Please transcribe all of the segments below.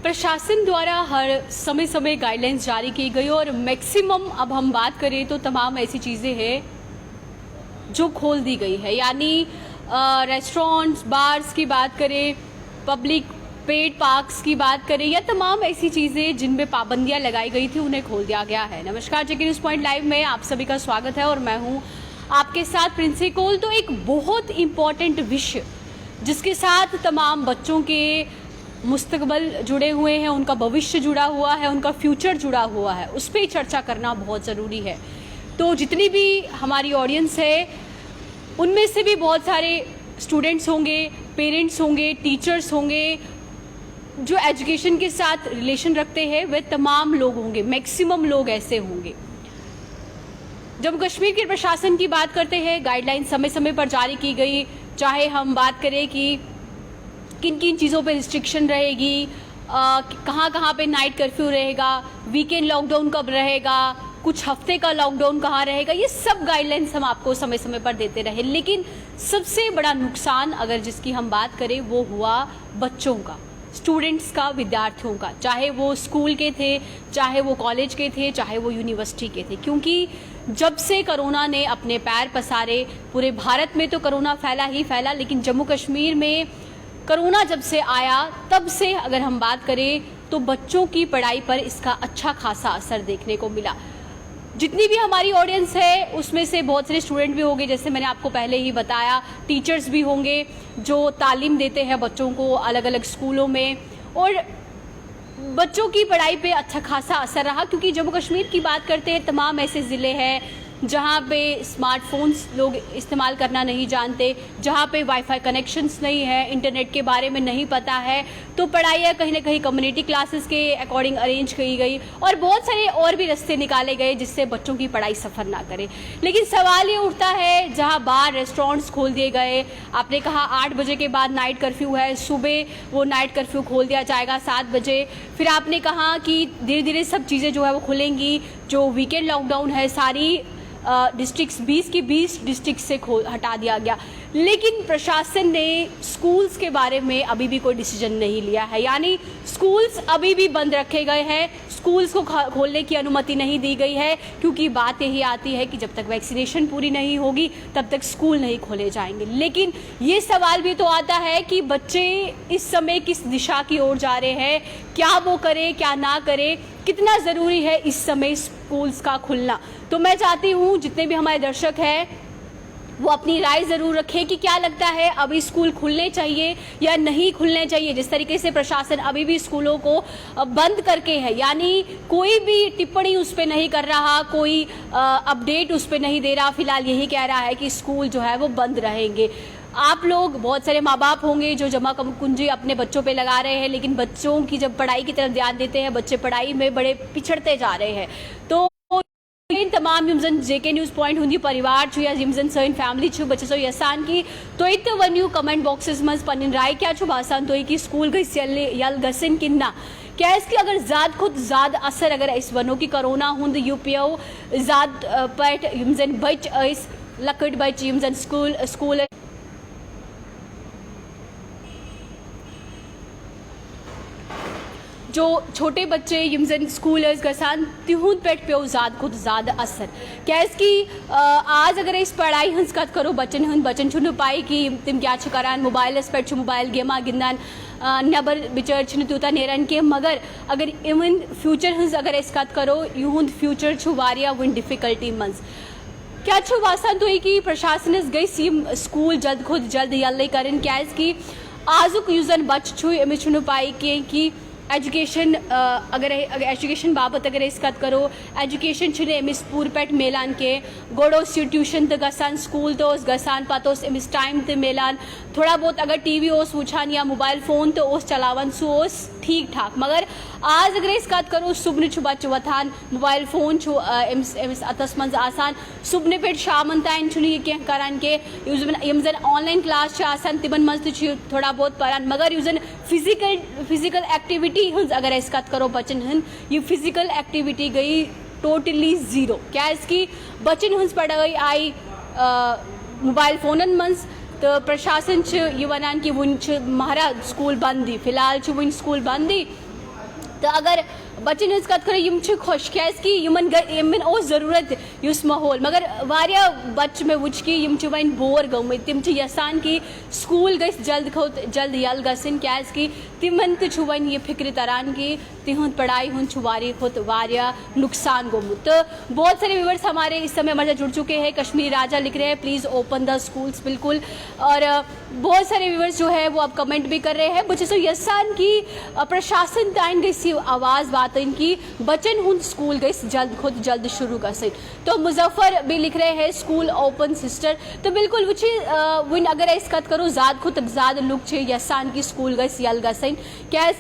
प्रशासन द्वारा हर समय समय गाइडलाइंस जारी की गई और मैक्सिमम अब हम बात करें तो तमाम ऐसी चीज़ें हैं जो खोल दी गई है। यानी रेस्टोरेंट्स, बार्स की बात करें, पब्लिक पेड पार्क्स की बात करें या तमाम ऐसी चीज़ें जिन पे पाबंदियां लगाई गई थी उन्हें खोल दिया गया है। नमस्कार, जेके न्यूज़ पॉइंट लाइव में आप सभी का स्वागत है और मैं हूं आपके साथ प्रिंसी कोल। तो एक बहुत इम्पॉर्टेंट विषय जिसके साथ तमाम बच्चों के मुस्तकबल जुड़े हुए हैं, उनका भविष्य जुड़ा हुआ है, उनका फ्यूचर जुड़ा हुआ है, उस पर चर्चा करना बहुत ज़रूरी है। तो जितनी भी हमारी ऑडियंस है उनमें से भी बहुत सारे स्टूडेंट्स होंगे, पेरेंट्स होंगे, टीचर्स होंगे जो एजुकेशन के साथ रिलेशन रखते हैं, वे तमाम लोग होंगे, मैक्सिमम लोग ऐसे होंगे। जम्मू कश्मीर के प्रशासन की बात करते हैं, गाइडलाइन समय समय पर जारी की गई, चाहे हम बात करें कि किन किन चीज़ों पे रिस्ट्रिक्शन रहेगी, कहाँ कहाँ पे नाइट कर्फ्यू रहेगा, वीकेंड लॉकडाउन कब रहेगा, कुछ हफ्ते का लॉकडाउन कहाँ रहेगा, ये सब गाइडलाइंस हम आपको समय समय पर देते रहे। लेकिन सबसे बड़ा नुकसान अगर जिसकी हम बात करें वो हुआ बच्चों का, स्टूडेंट्स का, विद्यार्थियों का, चाहे वो स्कूल के थे, चाहे वो कॉलेज के थे, चाहे वो यूनिवर्सिटी के थे। क्योंकि जब से कोरोना ने अपने पैर पसारे, पूरे भारत में तो कोरोना फैला ही फैला, लेकिन जम्मू कश्मीर में कोरोना जब से आया तब से अगर हम बात करें तो बच्चों की पढ़ाई पर इसका अच्छा खासा असर देखने को मिला। जितनी भी हमारी ऑडियंस है उसमें से बहुत सारे स्टूडेंट भी होंगे, जैसे मैंने आपको पहले ही बताया, टीचर्स भी होंगे जो तालीम देते हैं बच्चों को अलग अलग स्कूलों में, और बच्चों की पढ़ाई पे अच्छा खासा असर रहा। क्योंकि जम्मू कश्मीर की बात करते हैं, तमाम ऐसे ज़िले हैं जहाँ पे स्मार्टफोन्स लोग इस्तेमाल करना नहीं जानते, जहाँ पे वाईफाई कनेक्शंस नहीं है, इंटरनेट के बारे में नहीं पता है, तो पढ़ाइयाँ कहीं ना कहीं कम्युनिटी क्लासेस के अकॉर्डिंग अरेंज की गई और बहुत सारे और भी रास्ते निकाले गए जिससे बच्चों की पढ़ाई सफ़र ना करे। लेकिन सवाल ये उठता है, जहाँ बार रेस्टोरेंट्स खोल दिए गए, आपने कहा 8 बजे के बाद नाइट कर्फ्यू है, सुबह वो नाइट कर्फ्यू खोल दिया जाएगा 7 बजे, फिर आपने कहा कि धीरे धीरे सब चीज़ें जो है वो खुलेंगी, जो वीकेंड लॉकडाउन है सारी डिस्ट्रिक्ट्स 20 की 20 डिस्ट्रिक्ट से हटा दिया गया। लेकिन प्रशासन ने स्कूल्स के बारे में अभी भी कोई डिसीजन नहीं लिया है। यानी स्कूल्स अभी भी बंद रखे गए हैं, स्कूल्स को खोलने की अनुमति नहीं दी गई है, क्योंकि बात यही आती है कि जब तक वैक्सीनेशन पूरी नहीं होगी तब तक स्कूल नहीं खोले जाएंगे। लेकिन ये सवाल भी तो आता है कि बच्चे इस समय किस दिशा की ओर जा रहे हैं, क्या वो करें क्या ना करें, कितना ज़रूरी है इस समय स्कूल्स का खुलना। तो मैं चाहती हूँ जितने भी हमारे दर्शक हैं वो अपनी राय ज़रूर रखें कि क्या लगता है, अभी स्कूल खुलने चाहिए या नहीं खुलने चाहिए। जिस तरीके से प्रशासन अभी भी स्कूलों को बंद करके है, यानी कोई भी टिप्पणी उस पर नहीं कर रहा, कोई अपडेट उस पर नहीं दे रहा, फिलहाल यही कह रहा है कि स्कूल जो है वो बंद रहेंगे। आप लोग, बहुत सारे माँ बाप होंगे जो जमा कुंजी अपने बच्चों पे लगा रहे हैं, लेकिन बच्चों की जब पढ़ाई की तरफ ध्यान देते हैं, बच्चे पढ़ाई में बड़े पिछड़ते जा रहे हैं। तो तमाम यमजन जेके न्यूज़ पॉइंट हुंदी परिवार छु या यमजन सैन फैमिली छु बच्चे सो यसान की तो इत वन्यू कमेंट बॉक्सेस मज पनिन राय क्या छु बासान तो कि स्कूल गई यल गसिन किन्ना क्या इसकी अगर ज़्यादा खुद ज़्यादा असर अगर इस वनो की कोरोना हुंद यूपीओ ज़्यादा पट यमजन बच इस लकड़ बच यमजन स्कूल जो छोटे बच्चे यमजन स्कूलर्स गसान तिहुंद पेट पे ज़्यादा खुद ज़्यादा असर क्या इसकी आज अगर इस पढ़ाई हंस कत करो बच्चन हंद बच्चन छुन पाई कि तिम क्या करान मोबाइल पे मोबाइल गेमा गिंदान नबर बिचर तूता नेरन के, मगर अगर इवन फ्यूचर हंस अगर इस कत करो युहुंद फ्यूचर छु वारिया वन डिफिकल्टी मंस क्या छु वासान तो कि प्रशासन गई सीम स्कूल जल्द खुद जल्द यल्ले करन क्या इसकी आजुक यूजन बच छु अमिस छुन पाई कि एजुकेशन अगर एजुकेशन बाबत अगर इस कत करो एजुकेशन छुने अमिस पूर पेट मेलान के गोड़ोस ट्यूशन तो गसान स्कूल तो गसान पतोस अमिस टाइम तो मेलान थोड़ा बहुत अगर टीवी ओस वुछान या मोबाइल फोन तो ओस चलावन सो ओस ठीक ठाक, मगर आज अगर इस कत करो सुबह छु बच वथान मोबाइल फोन छु अमिस अतस मंज आसान सुबह पे शामन तान छु ये करान के यमजन ऑनलाइन क्लास आसान तिमन मंज थोड़ा बहुत परान, मगर यूजन फिजिकल एक्टिविटी हंस अगर इस कत करो बच्चन हन ये फिजिकल एक्टिविटी गई टोटली ज़ीरो। क्या इसकी बच्चन हंस पढ़ाई आई मोबाइल फोनन मंज तो प्रशासन ये वनान कि वन महाराज स्कूल बंदी फिलहाल वन स्कूल बंदी तो अगर बच्चन हज कत करो खुश क्या जरूरत उस माहौल मगर वारिया बच्चे में वुच कि वन बोर गमत तिम यसान कि स्कूल गस जल्द खोत जल्द यल गसन क्या तिमन वन ये फिक्र तरान कि तिहद पढ़ाई हूँ वारी खोत वारिया नुकसान गोमुत। तो बहुत सारे व्यूवर्स हमारे इस समय हमारे साथ जुड़ चुके हैं। कश्मीरी राजा लिख रहे हैं प्लीज़ ओपन द स्कूल्स, बिल्कुल। और बहुत सारे व्यूवर्स जो है वो अब कमेंट भी कर रहे हैं बच्चे सो यसान की प्रशासन ताइन गई आवाज़ बात की बचन हूँ स्कूल गई जल्द खुद जल्द शुरू कर। तो मुजफ्फर भी लिख रहे हैं स्कूल ओपन सिस्टर। तो बिल्कुल वो वन अगर इस कत करो ज़्यादा खुद ज़्यादा लुक यसान की स्कूल गई यल गसन क्या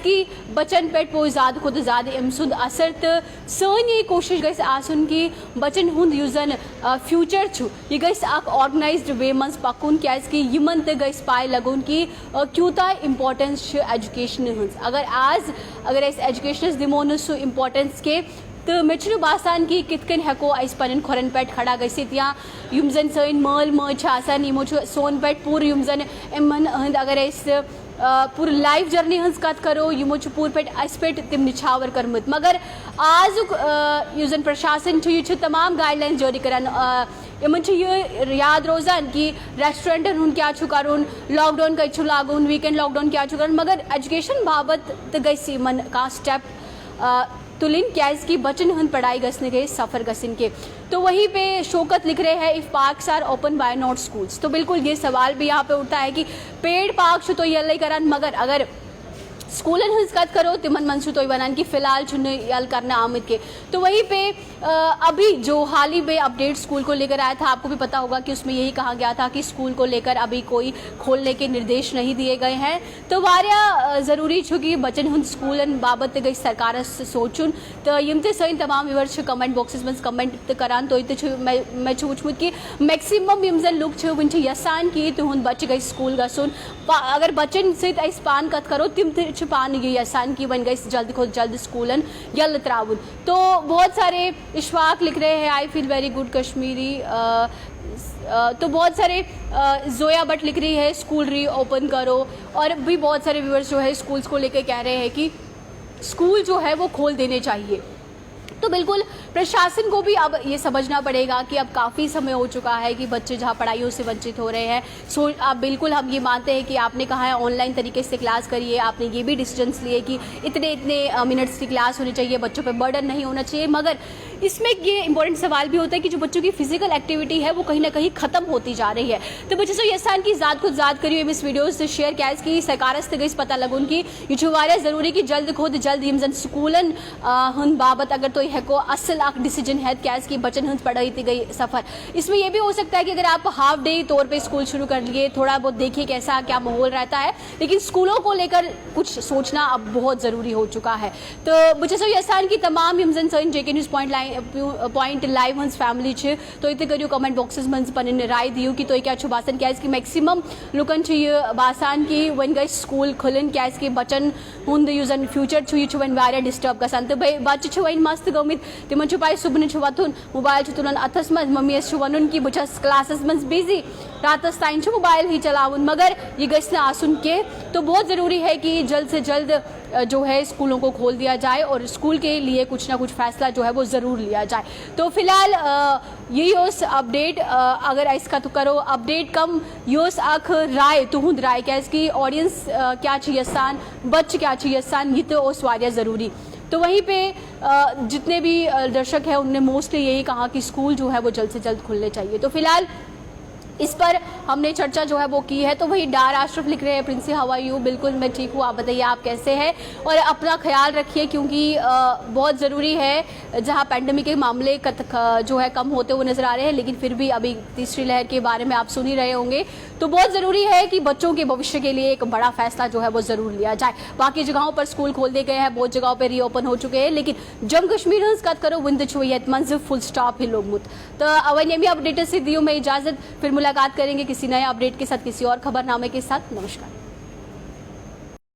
बचन पे पो ज़्यादा खुद ज़्यादा अम सुंद असर। तो सन ये कोशिश गई आसन कि बचन हुंद युस जन फ्यूचर यह गई ऑर्गनाइज्ड वे मज पकुन क्या यमन त गई पाए लगुन कि क्यूता इम्पोर्टेंस एजुकेशन हज। अगर आज अगर एजुकेशन दिमो न सह इम्पोर्टेंस के तो मे बासान कि कितकन हेको अस पन खुरन पे खड़ा गसित या युम जन सन माल मज यमो सोन पे पूर युम जन इमन हंद अगर पूर लाइफ जर्नी हज कत करो यमो पूर पे अस पे तिम निछावर करमुत मगर आज युस जन प्रशासन यह तमाम गाइडलाइन जारी करान इमन यह याद रोजान कि रेस्टोरेंटन हूँ क्या करुन लॉकडाउन कत लागुन वीकेंड लॉकडाउन क्या करुन मगर एजुकेशन बाबत तो गई इन कह स्टेप तुलिन क्या बचन हंद पढ़ाई गसने गए सफ़र गसन के। तो वहीं पे शौकत लिख रहे हैं if parks are open by not schools. तो बिल्कुल ये सवाल भी यहाँ पे उठता है कि पेड़ पार्क तो यल करान मगर अगर स्कूलन हंस कत करो तिमन मनसू तो बनान कि फिलहाल यल करना आमद के। तो वहीं पे अभी जो हाल ही में अपडेट स्कूल को लेकर आया था आपको भी पता होगा कि उसमें यही कहा गया था कि स्कूल को लेकर अभी कोई खोलने के निर्देश नहीं दिए गए हैं। तो वारिया ज़रूरी छु कि बचन हंद स्कूलन बाबत गई सरकार सोचुन। तो यम सन तमाम व्यूवर्स कमेंट बॉक्सेस में कमेंट करान तो मैं वुचमुत कि मैक्सिमम यम जन लुक वन यसान कि तुहद बच्चे गई स्कूल गसुन। अगर बच्चन सत पान कत करो तिम पान ये यसान की वन गई जल्द खुद जल्द स्कूलन यल त्राउन। तो बहुत सारे इशफाक लिख रहे हैं I feel very good Kashmiri. तो बहुत सारे जोया भट्ट लिख रही है स्कूल री ओपन करो। और भी बहुत सारे व्यूअर्स जो है स्कूल्स को लेकर कह रहे हैं कि स्कूल जो है वो खोल देने चाहिए। तो बिल्कुल प्रशासन को भी अब ये समझना पड़ेगा कि अब काफ़ी समय हो चुका है कि बच्चे जहाँ पढ़ाइयों से वंचित हो रहे हैं। सो अब बिल्कुल हम ये मानते हैं कि आपने कहा है ऑनलाइन तरीके से क्लास करिए, आपने ये भी डिसीजंस लिए कि इतने मिनट्स की क्लास होनी चाहिए, बच्चों पे बर्डन नहीं होना चाहिए। मगर इसमें ये इंपॉर्टेंट सवाल भी होता है कि जो बच्चों की फिजिकल एक्टिविटी है वो कहीं ना कहीं ख़त्म होती जा रही है। तो बच्चे सो यसान की ज़्यादा खुद ज़्यादा करिए इस वीडियो से शेयर क्या कि सरकार गई पता लगुन कि यह वारिया ज़रूरी कि जल्द खुद जल्द यम जन स्कूलन हंद बाबत अगर तो हेको असल डिसीजन है क्या कि बचन हंद पढ़ाई थी गई सफ़र। इसमें यह भी हो सकता है कि अगर आप हाफ डे तौर पे स्कूल शुरू कर लिए थोड़ा बहुत देखिए कैसा क्या माहौल रहता है, लेकिन स्कूलों को लेकर कुछ सोचना अब बहुत ज़रूरी हो चुका है। तो बच्चे सो यसान की तमाम यम जन सन JK न्यूज़ पॉइंट लाइव हंस फैमिली तो इतने करियो कमेंट बॉक्सेस में पन राय दियो कि तो क्या बासान क्या मैक्सिमम लुकन यह बासान कि वन गई स्कूल खुलन क्या बचन हंद युस फ्यूचर यह वन वारिया डिस्टर्ब गसान। तो बच्चे वन मस्त गमित तिमन पाए सुबह वथुन मोबाइल तुलान अथस मज मम्मीस वन कि बस क्लासस मज बिजी रातस ताइन मोबाइल ही चलावन मगर यह गस आसुन के। तो बहुत ज़रूरी है कि जल्द से जल्द जो है स्कूलों को खोल दिया जाए और स्कूल के लिए कुछ ना कुछ फैसला जो है वो ज़रूर लिया जाए। तो फिलहाल यही उस अपडेट अगर इसका तो करो अपडेट कम योस अख राय तुहद राय क्या ऑडियंस क्या यसान बच क्या यसान ये तो उस वारिया ज़रूरी। तो वहीं पे जितने भी दर्शक हैं उनने मोस्टली यही कहा कि स्कूल जो है वो जल्द से जल्द खुलने चाहिए। तो फिलहाल इस पर हमने चर्चा जो है वो की है। तो वही डार आशरफ लिख रहे हैं प्रिंसी हाउ आर यू, बिल्कुल मैं ठीक हूँ, आप बताइए आप कैसे हैं और अपना ख्याल रखिए क्योंकि बहुत ज़रूरी है। जहाँ पैंडमिक के मामले जो है कम होते हुए नजर आ रहे हैं लेकिन फिर भी अभी तीसरी लहर के बारे में आप सुन ही रहे होंगे। तो बहुत ज़रूरी है कि बच्चों के भविष्य के लिए एक बड़ा फैसला जो है वो ज़रूर लिया जाए। बाकी जगहों पर स्कूल खोल दिए गए हैं, बहुत जगहों पर रीओपन हो चुके हैं लेकिन जम्मू कश्मीर हंस कत करो विंद छुयत मंज फुल स्टॉप ही लोग मुत। तो अवन भी अपडेट से दियो मैं इजाज़त, फिर मुलाकात करेंगे किसी नए अपडेट के साथ किसी और खबरनामे के साथ। नमस्कार।